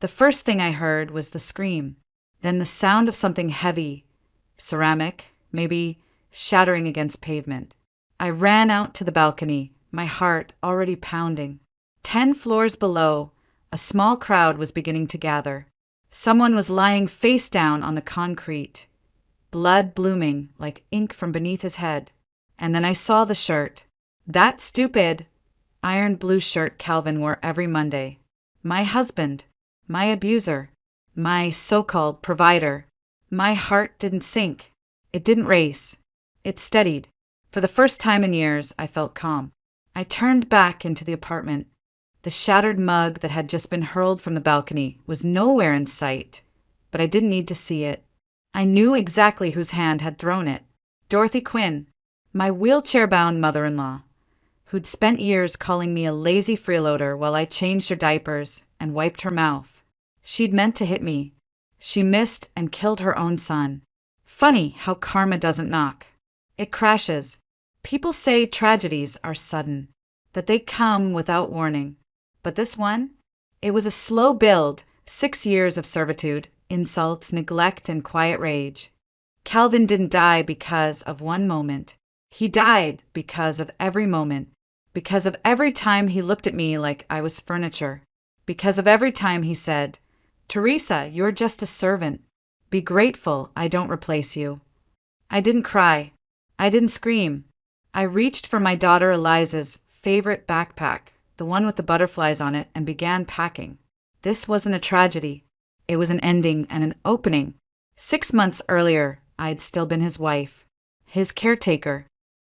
The first thing I heard was the scream, then the sound of something heavy, ceramic, maybe, shattering against pavement. I ran out to the balcony, my heart already pounding. 10 floors below, a small crowd was beginning to gather. Someone was lying face down on the concrete, blood blooming like ink from beneath his head. And then I saw the shirt. That stupid, iron blue shirt Calvin wore every Monday. My husband, my abuser, my so-called provider. My heart didn't sink. It didn't race. It steadied. For the first time in years, I felt calm. I turned back into the apartment. The shattered mug that had just been hurled from the balcony was nowhere in sight, but I didn't need to see it. I knew exactly whose hand had thrown it. Dorothy Quinn, my wheelchair-bound mother-in-law, who'd spent years calling me a lazy freeloader while I changed her diapers and wiped her mouth. She'd meant to hit me. She missed and killed her own son. Funny how karma doesn't knock. It crashes. People say tragedies are sudden, that they come without warning. But this one? It was a slow build, 6 years of servitude, insults, neglect, and quiet rage. Calvin didn't die because of one moment. He died because of every moment, because of every time he looked at me like I was furniture, because of every time he said, "Teresa, you're just a servant. Be grateful I don't replace you." I didn't cry. I didn't scream. I reached for my daughter Eliza's favorite backpack, the one with the butterflies on it, and began packing. This wasn't a tragedy. It was an ending and an opening. 6 months earlier, I'd still been his wife, his caretaker,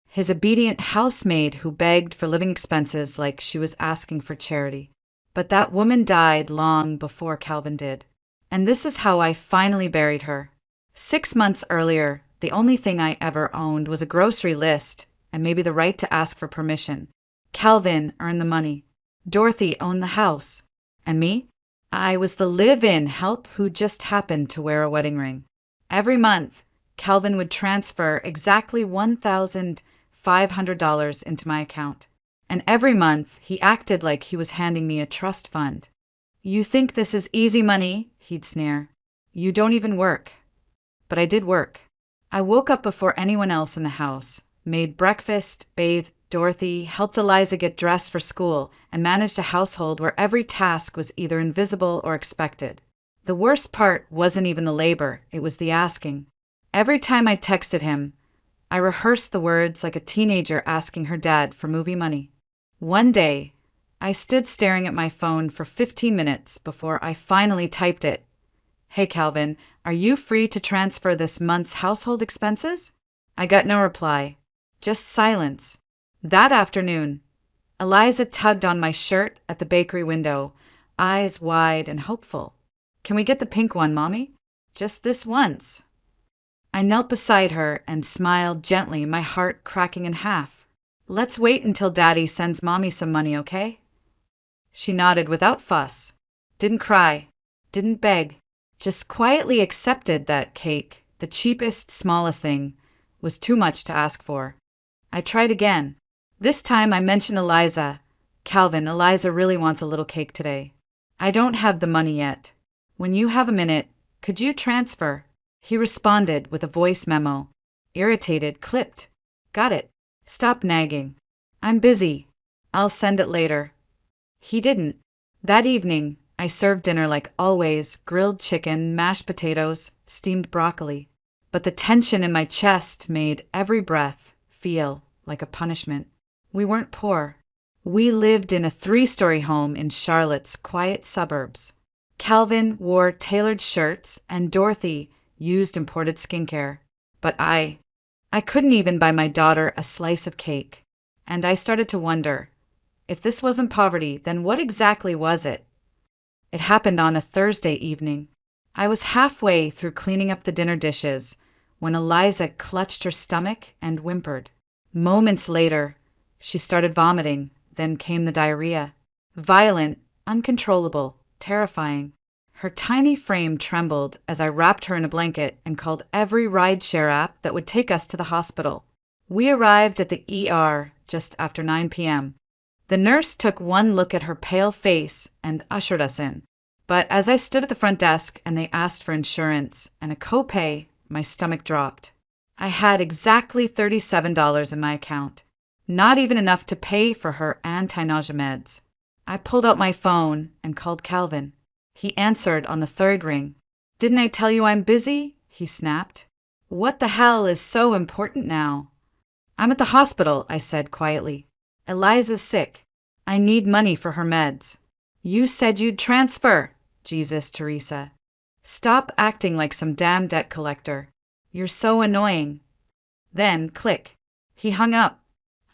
his obedient housemaid who begged for living expenses like she was asking for charity. But that woman died long before Calvin did. And this is how I finally buried her. 6 months earlier, the only thing I ever owned was a grocery list and maybe the right to ask for permission. Calvin earned the money. Dorothy owned the house. And me? I was the live-in help who just happened to wear a wedding ring. Every month, Calvin would transfer exactly $1,500 into my account. And every month, he acted like he was handing me a trust fund. "You think this is easy money?" he'd sneer. "You don't even work." But I did work. I woke up before anyone else in the house, made breakfast, bathed Dorothy, helped Eliza get dressed for school, and managed a household where every task was either invisible or expected. The worst part wasn't even the labor, it was the asking. Every time I texted him, I rehearsed the words like a teenager asking her dad for movie money. One day, I stood staring at my phone for 15 minutes before I finally typed it. "Hey Calvin, are you free to transfer this month's household expenses?" I got no reply, just silence. That afternoon, Eliza tugged on my shirt at the bakery window, eyes wide and hopeful. "Can we get the pink one, Mommy? Just this once." I knelt beside her and smiled gently, my heart cracking in half. "Let's wait until Daddy sends Mommy some money, okay?" She nodded without fuss, didn't cry, didn't beg, just quietly accepted that cake, the cheapest, smallest thing, was too much to ask for. I tried again. This time I mentioned Eliza. "Calvin, Eliza really wants a little cake today. I don't have the money yet. When you have a minute, could you transfer?" He responded with a voice memo. Irritated, clipped. "Got it. Stop nagging. I'm busy. I'll send it later." He didn't. That evening, I served dinner like always, grilled chicken, mashed potatoes, steamed broccoli. But the tension in my chest made every breath feel like a punishment. We weren't poor. We lived in a 3-story home in Charlotte's quiet suburbs. Calvin wore tailored shirts and Dorothy used imported skincare. But I couldn't even buy my daughter a slice of cake. And I started to wonder, if this wasn't poverty, then what exactly was it? It happened on a Thursday evening. I was halfway through cleaning up the dinner dishes when Eliza clutched her stomach and whimpered. Moments later, she started vomiting, then came the diarrhea. Violent, uncontrollable, terrifying. Her tiny frame trembled as I wrapped her in a blanket and called every rideshare app that would take us to the hospital. We arrived at the ER just after 9 p.m. The nurse took one look at her pale face and ushered us in. But as I stood at the front desk and they asked for insurance and a copay, my stomach dropped. I had exactly $37 in my account, not even enough to pay for her anti-nausea meds. I pulled out my phone and called Calvin. He answered on the third ring. "Didn't I tell you I'm busy?" he snapped. "What the hell is so important now?" "I'm at the hospital," I said quietly. "Eliza's sick. I need money for her meds." "You said you'd transfer." Jesus, Teresa. "Stop acting like some damn debt collector. You're so annoying." Then, click. He hung up.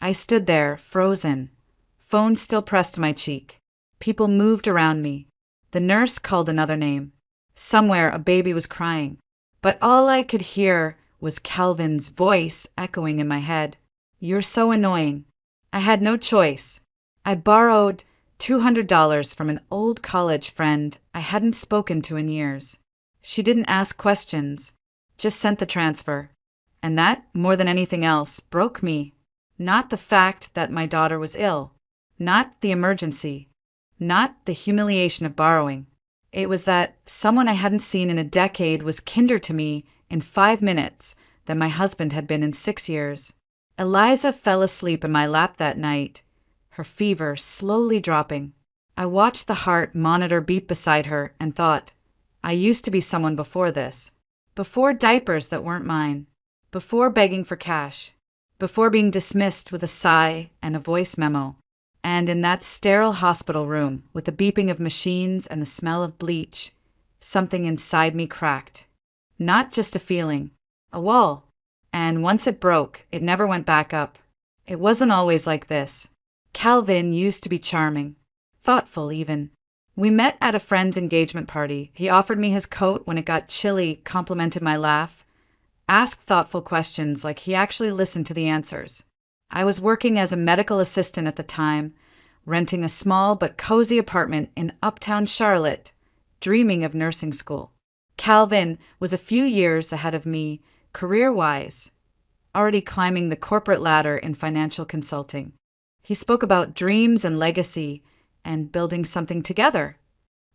I stood there, frozen. Phone still pressed to my cheek. People moved around me. The nurse called another name. Somewhere a baby was crying. But all I could hear was Calvin's voice echoing in my head. "You're so annoying." I had no choice. I borrowed $200 from an old college friend I hadn't spoken to in years. She didn't ask questions, just sent the transfer. And that, more than anything else, broke me. Not the fact that my daughter was ill, not the emergency, not the humiliation of borrowing. It was that someone I hadn't seen in a decade was kinder to me in 5 minutes than my husband had been in 6 years. Eliza fell asleep in my lap that night, her fever slowly dropping. I watched the heart monitor beep beside her and thought, I used to be someone before this, before diapers that weren't mine, before begging for cash, before being dismissed with a sigh and a voice memo. And in that sterile hospital room, with the beeping of machines and the smell of bleach, something inside me cracked. Not just a feeling, a wall. And once it broke, it never went back up. It wasn't always like this. Calvin used to be charming, thoughtful even. We met at a friend's engagement party. He offered me his coat when it got chilly, complimented my laugh, asked thoughtful questions like he actually listened to the answers. I was working as a medical assistant at the time, renting a small but cozy apartment in uptown Charlotte, dreaming of nursing school. Calvin was a few years ahead of me, career-wise, already climbing the corporate ladder in financial consulting. He spoke about dreams and legacy and building something together.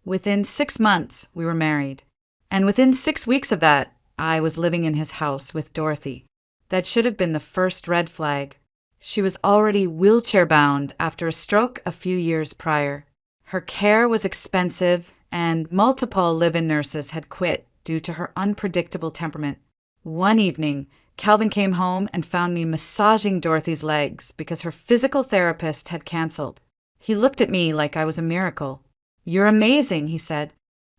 Within 6 months, we were married. And within 6 weeks of that, I was living in his house with Dorothy. That should have been the first red flag. She was already wheelchair-bound after a stroke a few years prior. Her care was expensive, and multiple live-in nurses had quit due to her unpredictable temperament. One evening, Calvin came home and found me massaging Dorothy's legs because her physical therapist had canceled. He looked at me like I was a miracle. "You're amazing," he said.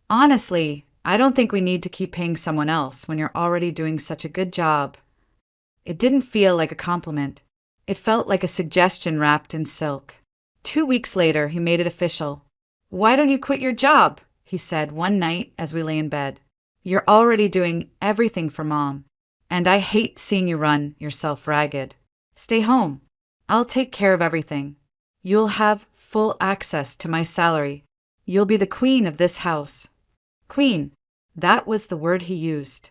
"Honestly, I don't think we need to keep paying someone else when you're already doing such a good job." It didn't feel like a compliment. It felt like a suggestion wrapped in silk. 2 weeks later, he made it official. "Why don't you quit your job?" he said one night as we lay in bed. "You're already doing everything for Mom, and I hate seeing you run yourself ragged. Stay home. I'll take care of everything. You'll have full access to my salary. You'll be the queen of this house." Queen. That was the word he used.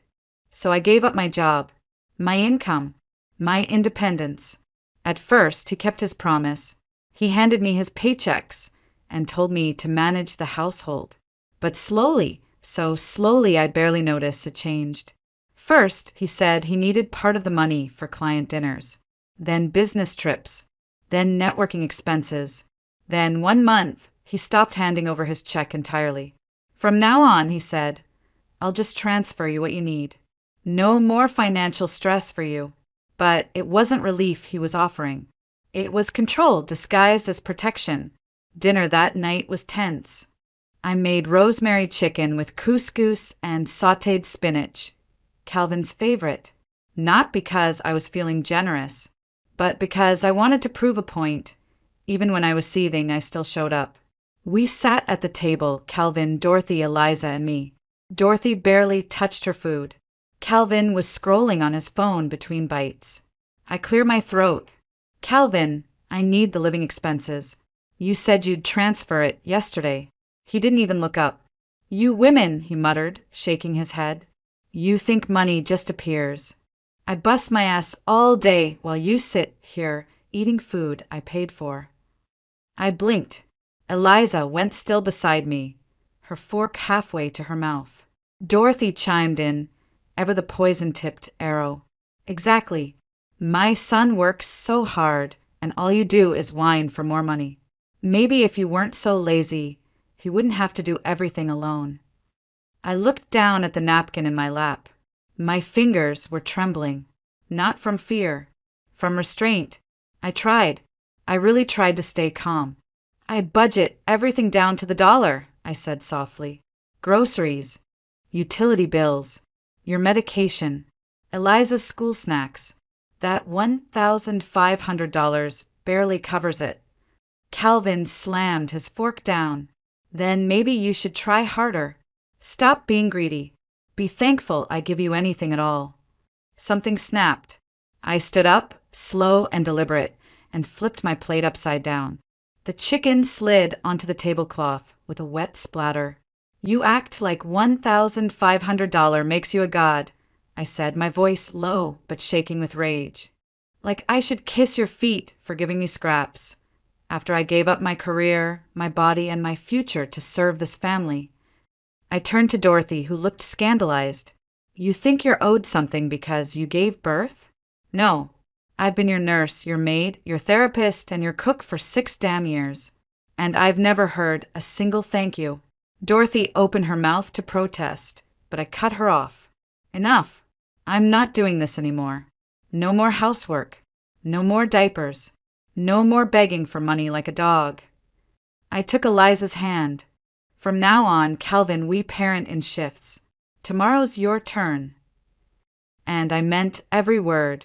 So I gave up my job, my income, my independence. At first, he kept his promise. He handed me his paychecks and told me to manage the household. But slowly, so slowly I barely noticed it changed. First, he said he needed part of the money for client dinners, then business trips, then networking expenses. Then 1 month, he stopped handing over his check entirely. "From now on," he said, "I'll just transfer you what you need. No more financial stress for you." But it wasn't relief he was offering. It was control disguised as protection. Dinner that night was tense. I made rosemary chicken with couscous and sautéed spinach, Calvin's favorite, not because I was feeling generous, but because I wanted to prove a point. Even when I was seething, I still showed up. We sat at the table, Calvin, Dorothy, Eliza, and me. Dorothy barely touched her food. Calvin was scrolling on his phone between bites. I cleared my throat. "Calvin, I need the living expenses. You said you'd transfer it yesterday." He didn't even look up. "You women," he muttered, shaking his head. "You think money just appears. I bust my ass all day while you sit here eating food I paid for." I blinked. Eliza went still beside me, her fork halfway to her mouth. Dorothy chimed in, ever the poison-tipped arrow. Exactly. My son works so hard, and all you do is whine for more money. Maybe if you weren't so lazy, he wouldn't have to do everything alone. I looked down at the napkin in my lap. My fingers were trembling, not from fear, from restraint. I really tried to stay calm. I budget everything down to the dollar, I said softly. Groceries, utility bills, your medication, Eliza's school snacks. That $1,500 barely covers it. Calvin slammed his fork down. Then maybe you should try harder. Stop being greedy. Be thankful I give you anything at all. Something snapped. I stood up, slow and deliberate, and flipped my plate upside down. The chicken slid onto the tablecloth with a wet splatter. You act like $1,500 makes you a god, I said, my voice low but shaking with rage. Like I should kiss your feet for giving me scraps, after I gave up my career, my body, and my future to serve this family. I turned to Dorothy, who looked scandalized. You think you're owed something because you gave birth? No. I've been your nurse, your maid, your therapist, and your cook for 6 damn years. And I've never heard a single thank you. Dorothy opened her mouth to protest, but I cut her off. Enough. I'm not doing this anymore. No more housework. No more diapers. No more begging for money like a dog. I took Eliza's hand. From now on, Calvin, we parent in shifts. Tomorrow's your turn. And I meant every word.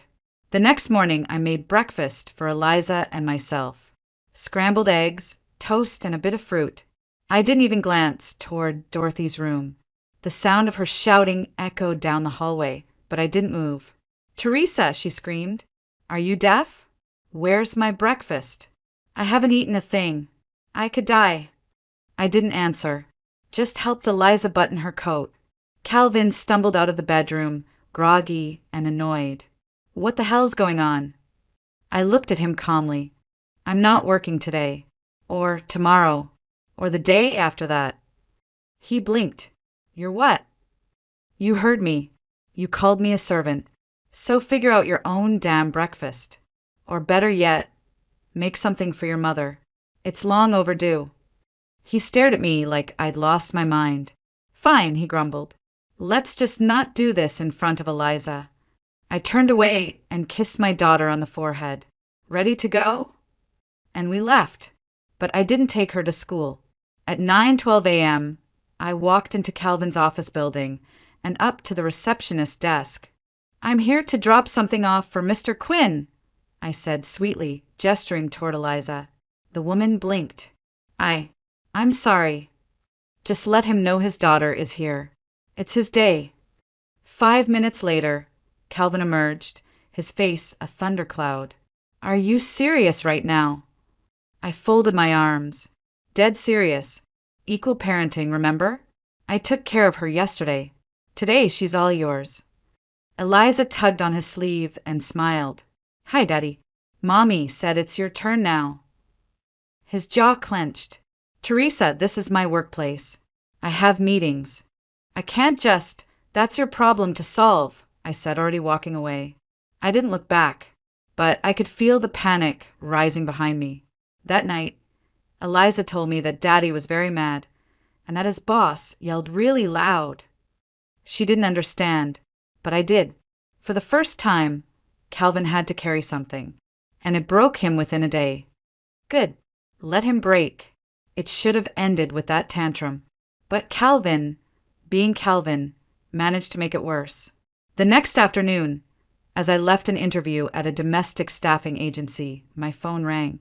The next morning, I made breakfast for Eliza and myself. Scrambled eggs, toast, and a bit of fruit. I didn't even glance toward Dorothy's room. The sound of her shouting echoed down the hallway, but I didn't move. Teresa, she screamed. Are you deaf? Where's my breakfast? I haven't eaten a thing. I could die. I didn't answer, just helped Eliza button her coat. Calvin stumbled out of the bedroom, groggy and annoyed. What the hell's going on? I looked at him calmly. I'm not working today, or tomorrow, or the day after that. He blinked. You're what? You heard me. You called me a servant. So figure out your own damn breakfast. Or better yet, make something for your mother. It's long overdue. He stared at me like I'd lost my mind. Fine, he grumbled. Let's just not do this in front of Eliza. I turned away and kissed my daughter on the forehead. Ready to go? And we left. But I didn't take her to school. At 9:12 a.m., I walked into Calvin's office building and up to the receptionist's desk. I'm here to drop something off for Mr. Quinn, I said sweetly, gesturing toward Eliza. The woman blinked. I'm sorry. Just let him know his daughter is here. It's his day. 5 minutes later, Calvin emerged, his face a thundercloud. Are you serious right now? I folded my arms. Dead serious. Equal parenting, remember? I took care of her yesterday. Today she's all yours. Eliza tugged on his sleeve and smiled. Hi, Daddy. Mommy said it's your turn now. His jaw clenched. Teresa, this is my workplace. I have meetings. I can't just, that's your problem to solve, I said, already walking away. I didn't look back, but I could feel the panic rising behind me. That night, Eliza told me that Daddy was very mad, and that his boss yelled really loud. She didn't understand, but I did. For the first time, Calvin had to carry something, and it broke him within a day. Good. Let him break. It should have ended with that tantrum. But Calvin, being Calvin, managed to make it worse. The next afternoon, as I left an interview at a domestic staffing agency, my phone rang.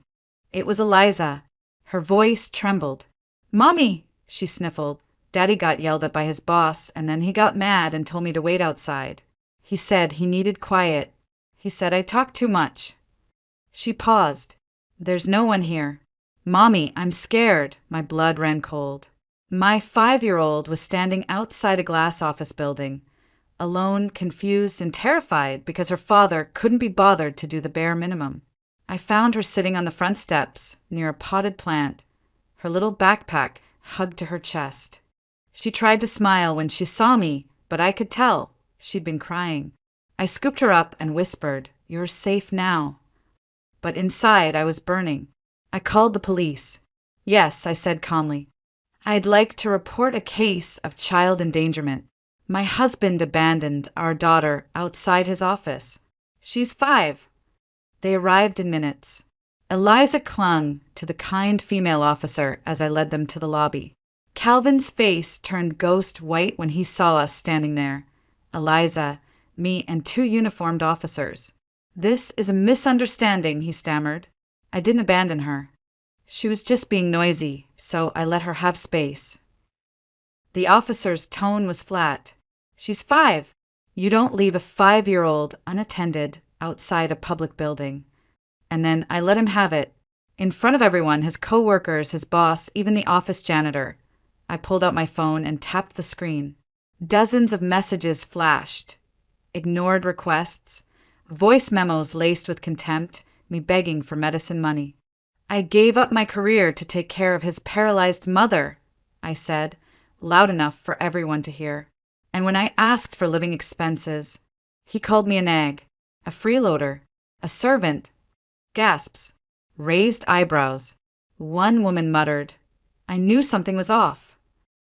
It was Eliza. Her voice trembled. Mommy, she sniffled. Daddy got yelled at by his boss, and then he got mad and told me to wait outside. He said he needed quiet. He said I talked too much. She paused. There's no one here. Mommy, I'm scared. My blood ran cold. My 5-year-old was standing outside a glass office building, alone, confused, and terrified because her father couldn't be bothered to do the bare minimum. I found her sitting on the front steps near a potted plant, her little backpack hugged to her chest. She tried to smile when she saw me, but I could tell she'd been crying. I scooped her up and whispered, "You're safe now." But inside I was burning. I called the police. "Yes," I said calmly. "I'd like to report a case of child endangerment. My husband abandoned our daughter outside his office. She's 5. They arrived in minutes. Eliza clung to the kind female officer as I led them to the lobby. Calvin's face turned ghost white when he saw us standing there. Eliza, me, and 2 uniformed officers. "This is a misunderstanding," he stammered. "I didn't abandon her. She was just being noisy, so I let her have space." The officer's tone was flat. "She's 5. You don't leave a 5-year-old unattended outside a public building." And then I let him have it. In front of everyone, his co-workers, his boss, even the office janitor. I pulled out my phone and tapped the screen. Dozens of messages flashed. Ignored requests, voice memos laced with contempt, me begging for medicine money. "I gave up my career to take care of his paralyzed mother," I said, loud enough for everyone to hear. And when I asked for living expenses, he called me a nag, a freeloader, a servant. Gasps, raised eyebrows. One woman muttered. I knew something was off.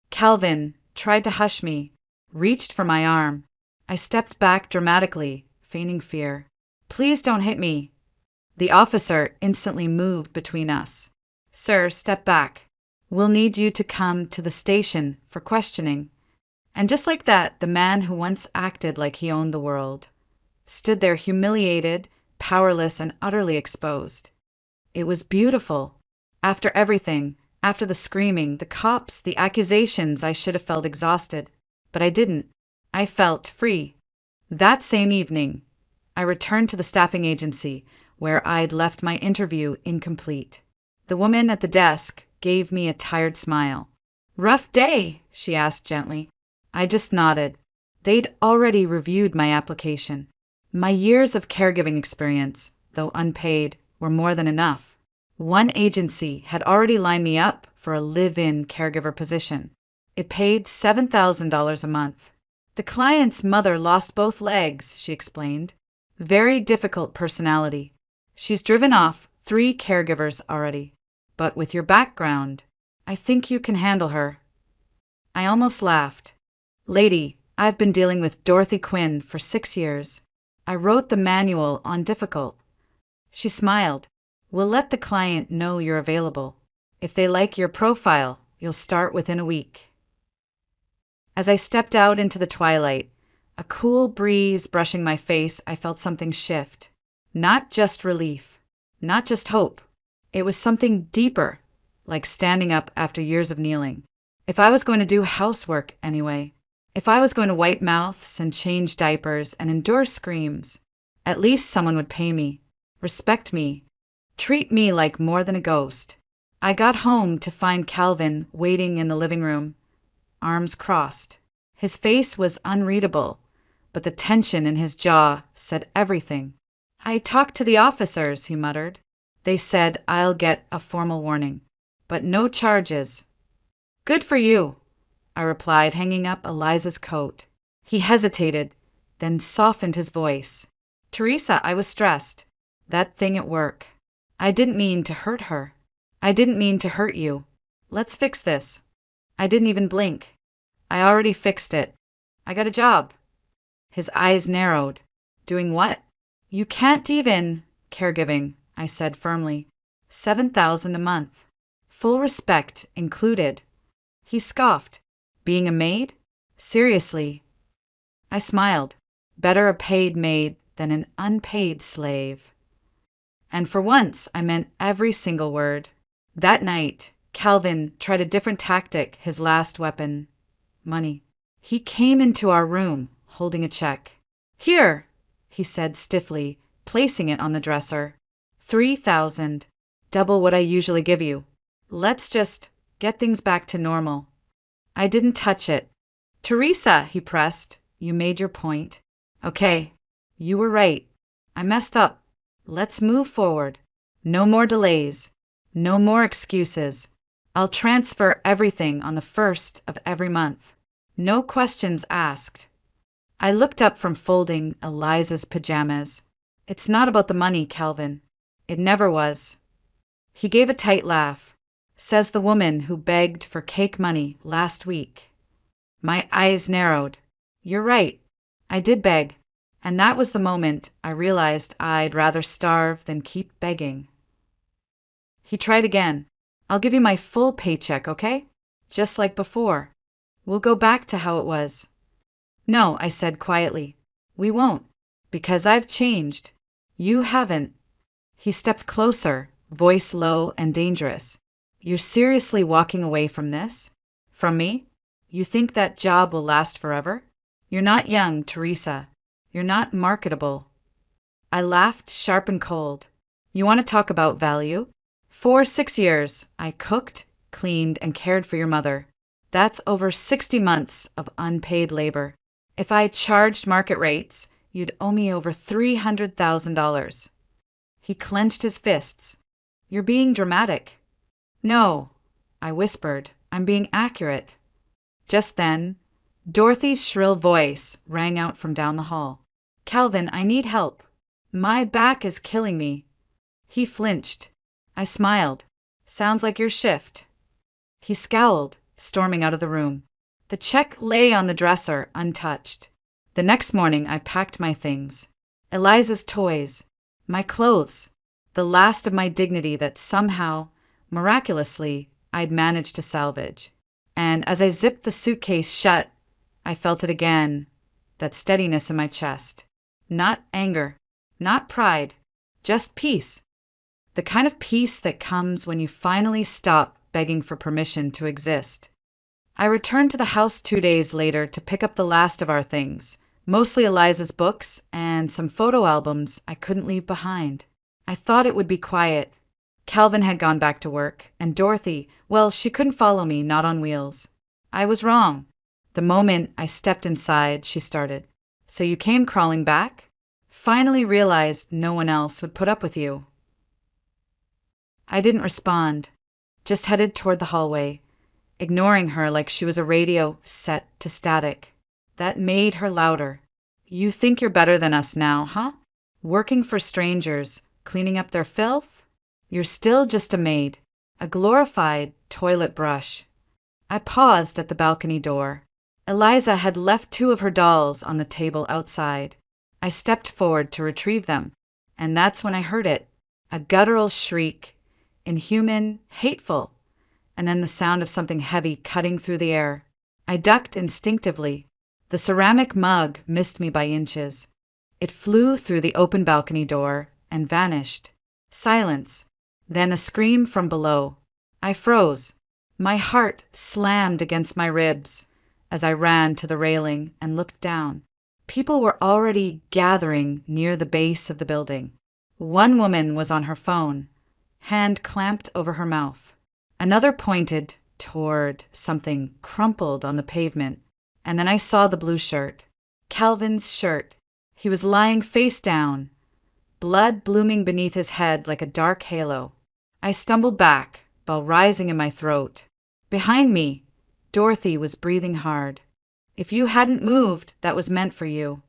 Calvin tried to hush me, reached for my arm. I stepped back dramatically, feigning fear. "Please don't hit me." The officer instantly moved between us. "Sir, step back. We'll need you to come to the station for questioning." And just like that, the man who once acted like he owned the world stood there humiliated, powerless, and utterly exposed. It was beautiful. After everything, after the screaming, the cops, the accusations, I should have felt exhausted. But I didn't. I felt free. That same evening, I returned to the staffing agency where I'd left my interview incomplete. The woman at the desk gave me a tired smile. "Rough day?" she asked gently. I just nodded. They'd already reviewed my application. My years of caregiving experience, though unpaid, were more than enough. One agency had already lined me up for a live-in caregiver position. It paid $7,000 a month. The client's mother lost both legs, she explained. Very difficult personality. She's driven off 3 caregivers already. But with your background, I think you can handle her. I almost laughed. "Lady, I've been dealing with Dorothy Quinn for 6 years. I wrote the manual on difficult." She smiled. "We'll let the client know you're available. If they like your profile, you'll start within a week." As I stepped out into the twilight, a cool breeze brushing my face, I felt something shift. Not just relief, not just hope. It was something deeper, like standing up after years of kneeling. If I was going to do housework anyway, if I was going to wipe mouths and change diapers and endure screams, at least someone would pay me, respect me, treat me like more than a ghost. I got home to find Calvin waiting in the living room, arms crossed. His face was unreadable, but the tension in his jaw said everything. "I talked to the officers," he muttered. "They said I'll get a formal warning, but no charges." "Good for you," I replied, hanging up Eliza's coat. He hesitated, then softened his voice. "Teresa, I was stressed. That thing at work. I didn't mean to hurt her. I didn't mean to hurt you. Let's fix this." I didn't even blink. "I already fixed it. I got a job." His eyes narrowed. "Doing what?" "You can't even caregiving," I said firmly. $7,000 a month. Full respect included. He scoffed. "Being a maid? Seriously?" I smiled. Better a paid maid than an unpaid slave. And for once, I meant every single word. That night, Calvin tried a different tactic, his last weapon. Money. He came into our room, holding a check. "Here," he said stiffly, placing it on the dresser. $3,000. Double what I usually give you. Let's just get things back to normal." I didn't touch it. "Teresa," he pressed, "you made your point. Okay, you were right. I messed up. Let's move forward. No more delays. No more excuses. I'll transfer everything on the first of every month. No questions asked. I looked up from folding Eliza's pajamas. It's not about the money, Calvin. It never was. He gave a tight laugh. Says the woman who begged for cake money last week. My eyes narrowed. You're right. I did beg. And that was the moment I realized I'd rather starve than keep begging. He tried again. I'll give you my full paycheck, okay? Just like before. We'll go back to how it was. No, I said quietly. We won't. Because I've changed. You haven't. He stepped closer, voice low and dangerous. You're seriously walking away from this? From me? You think that job will last forever? You're not young, Teresa. You're not marketable. I laughed, sharp and cold. You want to talk about value? For 6 years, I cooked, cleaned, and cared for your mother. That's over 60 months of unpaid labor. If I charged market rates, you'd owe me over $300,000. He clenched his fists. You're being dramatic. No, I whispered. I'm being accurate. Just then, Dorothy's shrill voice rang out from down the hall. Calvin, I need help. My back is killing me. He flinched. I smiled. Sounds like your shift. He scowled, storming out of the room. The check lay on the dresser, untouched. The next morning I packed my things. Eliza's toys, my clothes, the last of my dignity that somehow, miraculously, I'd managed to salvage. And as I zipped the suitcase shut, I felt it again, that steadiness in my chest. Not anger, not pride, just peace. The kind of peace that comes when you finally stop begging for permission to exist. I returned to the house 2 days later to pick up the last of our things, mostly Eliza's books and some photo albums I couldn't leave behind. I thought it would be quiet. Calvin had gone back to work, and Dorothy, well, she couldn't follow me, not on wheels. I was wrong. The moment I stepped inside, she started. So you came crawling back? Finally realized no one else would put up with you. I didn't respond, just headed toward the hallway, ignoring her like she was a radio set to static. That made her louder. You think you're better than us now, huh? Working for strangers, cleaning up their filth? You're still just a maid, a glorified toilet brush. I paused at the balcony door. Eliza had left 2 of her dolls on the table outside. I stepped forward to retrieve them, and that's when I heard it, a guttural shriek, inhuman, hateful, and then the sound of something heavy cutting through the air. I ducked instinctively. The ceramic mug missed me by inches. It flew through the open balcony door and vanished. Silence, then a scream from below. I froze. My heart slammed against my ribs as I ran to the railing and looked down. People were already gathering near the base of the building. One woman was on her phone, hand clamped over her mouth. Another pointed toward something crumpled on the pavement, and then I saw the blue shirt. Calvin's shirt. He was lying face down, blood blooming beneath his head like a dark halo. I stumbled back, bell rising in my throat. Behind me, Dorothy was breathing hard. If you hadn't moved, that was meant for you.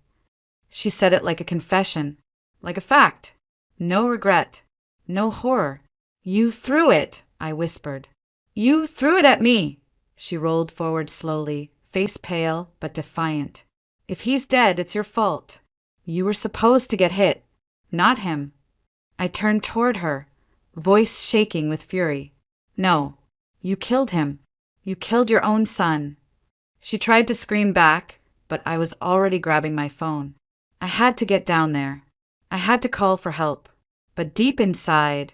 She said it like a confession, like a fact. No regret, no horror. You threw it, I whispered. You threw it at me. She rolled forward slowly, face pale but defiant. If he's dead, it's your fault. You were supposed to get hit, not him. I turned toward her, voice shaking with fury. No, you killed him. You killed your own son. She tried to scream back, but I was already grabbing my phone. I had to get down there. I had to call for help. But deep inside,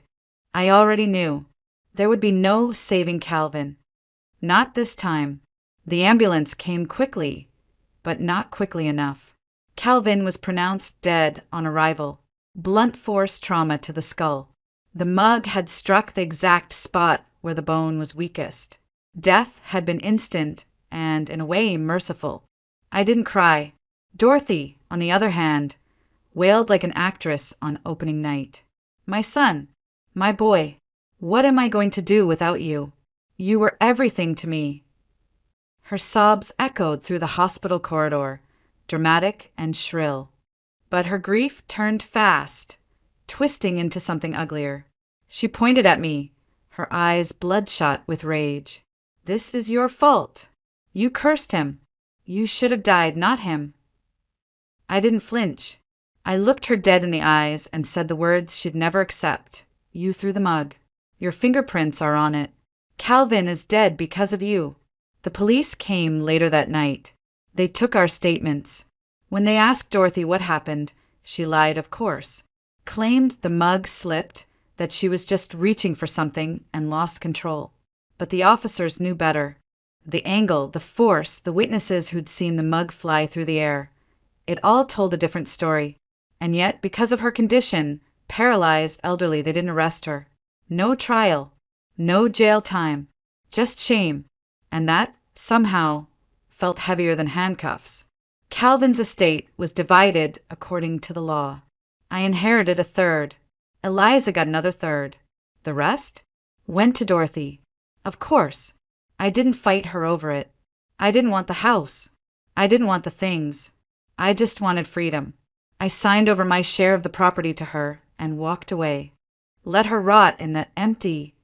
I already knew there would be no saving Calvin. Not this time. The ambulance came quickly, but not quickly enough. Calvin was pronounced dead on arrival. Blunt force trauma to the skull. The mug had struck the exact spot where the bone was weakest. Death had been instant and, in a way, merciful. I didn't cry. Dorothy, on the other hand, wailed like an actress on opening night. My son, my boy, what am I going to do without you? You were everything to me. Her sobs echoed through the hospital corridor, dramatic and shrill. But her grief turned fast, twisting into something uglier. She pointed at me, her eyes bloodshot with rage. This is your fault. You cursed him. You should have died, not him. I didn't flinch. I looked her dead in the eyes and said the words she'd never accept. You threw the mug. Your fingerprints are on it. Calvin is dead because of you. The police came later that night. They took our statements. When they asked Dorothy what happened, she lied, of course. Claimed the mug slipped, that she was just reaching for something and lost control. But the officers knew better. The angle, the force, the witnesses who'd seen the mug fly through the air. It all told a different story. And yet, because of her condition, paralyzed, elderly, they didn't arrest her. No trial. No jail time. Just shame. And that, somehow, felt heavier than handcuffs. Calvin's estate was divided according to the law. I inherited a third. Eliza got another third. The rest went to Dorothy. Of course, I didn't fight her over it. I didn't want the house. I didn't want the things. I just wanted freedom. I signed over my share of the property to her and walked away. Let her rot in that empty,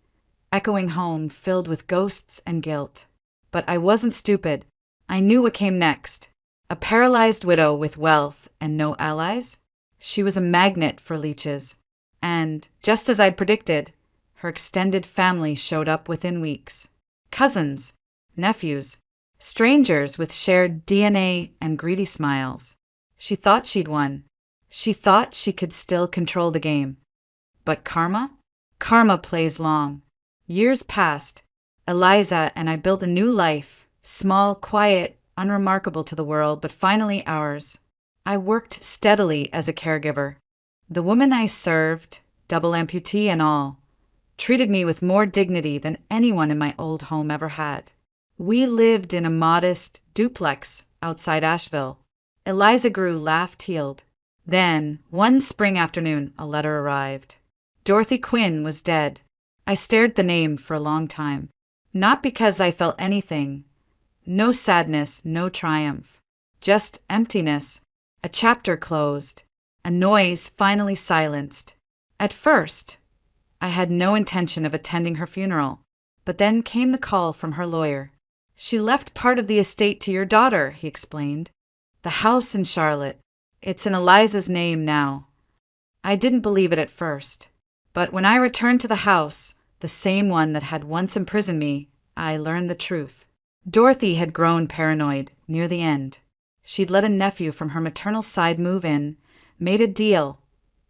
echoing home filled with ghosts and guilt. But I wasn't stupid. I knew what came next. A paralyzed widow with wealth and no allies? She was a magnet for leeches. And, just as I'd predicted, her extended family showed up within weeks. Cousins, nephews, strangers with shared DNA and greedy smiles. She thought she'd won. She thought she could still control the game. But karma? Karma plays long. Years passed. Eliza and I built a new life, small, quiet, unremarkable to the world, but finally ours. I worked steadily as a caregiver. The woman I served, double amputee and all, treated me with more dignity than anyone in my old home ever had. We lived in a modest duplex outside Asheville. Eliza grew, laughed, healed. Then, one spring afternoon, a letter arrived. Dorothy Quinn was dead. I stared at the name for a long time. Not because I felt anything. No sadness, no triumph. Just emptiness. A chapter closed. A noise finally silenced. At first, I had no intention of attending her funeral. But then came the call from her lawyer. She left part of the estate to your daughter, he explained. The house in Charlotte. It's in Eliza's name now. I didn't believe it at first. But when I returned to the house, the same one that had once imprisoned me, I learned the truth. Dorothy had grown paranoid near the end. She'd let a nephew from her maternal side move in, made a deal.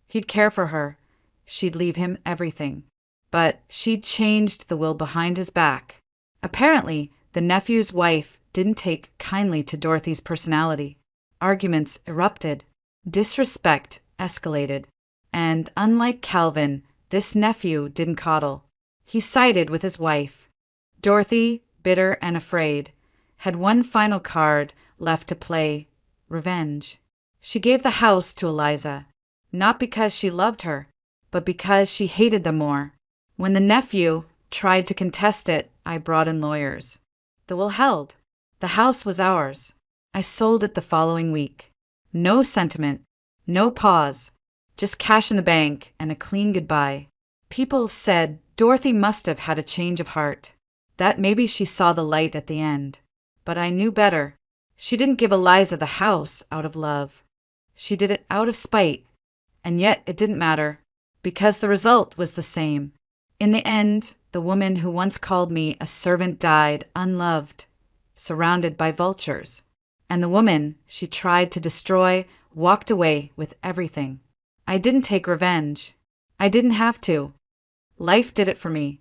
He'd care for her. She'd leave him everything. But she'd changed the will behind his back. Apparently, the nephew's wife didn't take kindly to Dorothy's personality. Arguments erupted. Disrespect escalated. And unlike Calvin, this nephew didn't coddle. He sided with his wife. Dorothy, bitter and afraid, had one final card left to play: revenge. She gave the house to Eliza, not because she loved her, but because she hated them more. When the nephew tried to contest it, I brought in lawyers. The will held. The house was ours. I sold it the following week. No sentiment, no pause, just cash in the bank and a clean goodbye. People said Dorothy must have had a change of heart, that maybe she saw the light at the end. But I knew better. She didn't give Eliza the house out of love. She did it out of spite. And yet it didn't matter, because the result was the same. In the end, the woman who once called me a servant died unloved, surrounded by vultures. And the woman she tried to destroy walked away with everything. I didn't take revenge. I didn't have to. Life did it for me.